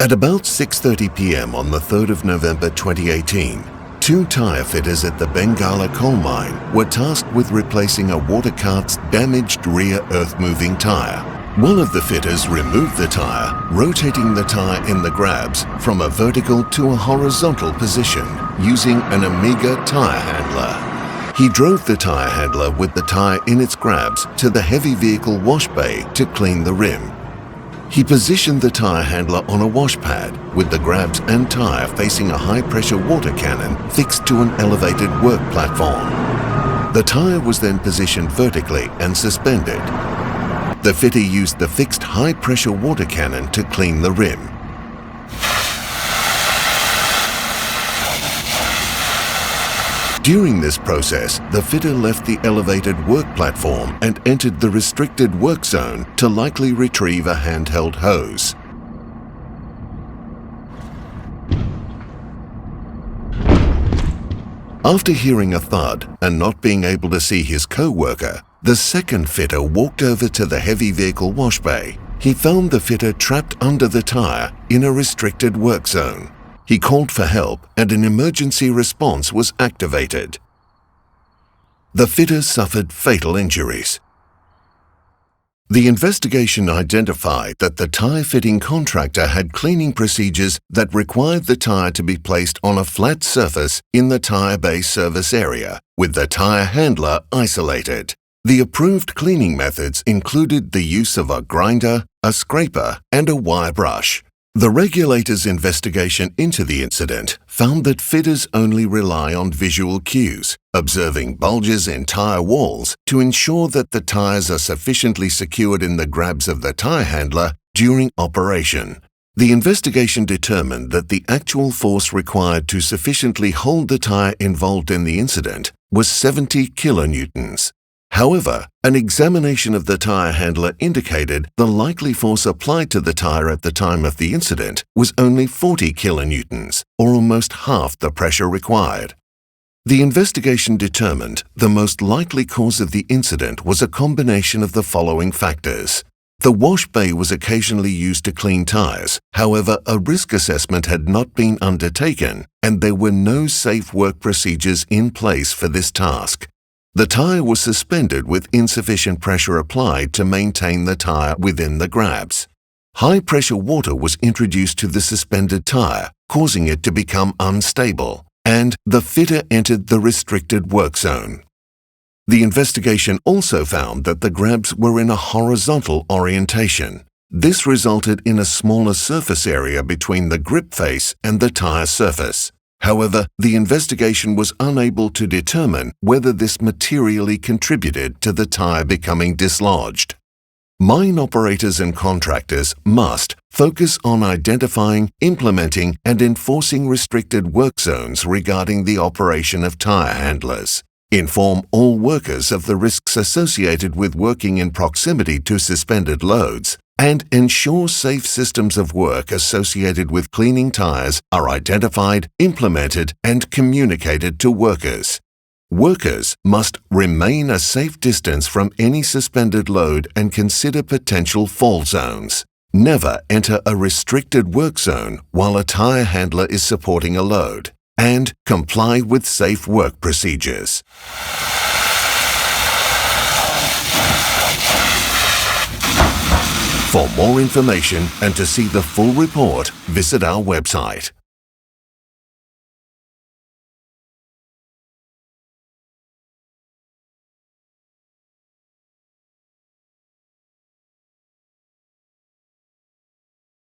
At about 6:30 p.m. on the 3rd of November 2018, two tyre fitters at the Bengalla Coal Mine were tasked with replacing a water cart's damaged rear earth-moving tyre. One of the fitters removed the tyre, rotating the tyre in the grabs from a vertical to a horizontal position using an Amiga tyre handler. He drove the tyre handler with the tyre in its grabs to the heavy vehicle wash bay to clean the rim. He positioned the tyre handler on a wash pad with the grabs and tyre facing a high-pressure water cannon fixed to an elevated work platform. The tyre was then positioned vertically and suspended. The fitter used the fixed high-pressure water cannon to clean the rim. During this process, the fitter left the elevated work platform and entered the restricted work zone to likely retrieve a handheld hose. After hearing a thud and not being able to see his co-worker, the second fitter walked over to the heavy vehicle wash bay. He found the fitter trapped under the tyre in a restricted work zone. He called for help and an emergency response was activated. The fitter suffered fatal injuries. The investigation identified that the tyre fitting contractor had cleaning procedures that required the tyre to be placed on a flat surface in the tyre bay service area, with the tyre handler isolated. The approved cleaning methods included the use of a grinder, a scraper, and a wire brush. The regulator's investigation into the incident found that fitters only rely on visual cues, observing bulges in tyre walls to ensure that the tyres are sufficiently secured in the grabs of the tyre handler during operation. The investigation determined that the actual force required to sufficiently hold the tyre involved in the incident was 70 kilonewtons. However, an examination of the tyre handler indicated the likely force applied to the tyre at the time of the incident was only 40 kilonewtons, or almost half the pressure required. The investigation determined the most likely cause of the incident was a combination of the following factors. The wash bay was occasionally used to clean tyres, however, a risk assessment had not been undertaken and there were no safe work procedures in place for this task. The tyre was suspended with insufficient pressure applied to maintain the tyre within the grabs. High-pressure water was introduced to the suspended tyre, causing it to become unstable, and the fitter entered the restricted work zone. The investigation also found that the grabs were in a horizontal orientation. This resulted in a smaller surface area between the grip face and the tyre surface. However, the investigation was unable to determine whether this materially contributed to the tyre becoming dislodged. Mine operators and contractors must focus on identifying, implementing, and enforcing restricted work zones regarding the operation of tyre handlers. Inform all workers of the risks associated with working in proximity to suspended loads, and ensure safe systems of work associated with cleaning tyres are identified, implemented, and communicated to workers. Workers must remain a safe distance from any suspended load and consider potential fall zones. Never enter a restricted work zone while a tyre handler is supporting a load, and comply with safe work procedures. For more information and to see the full report, visit our website.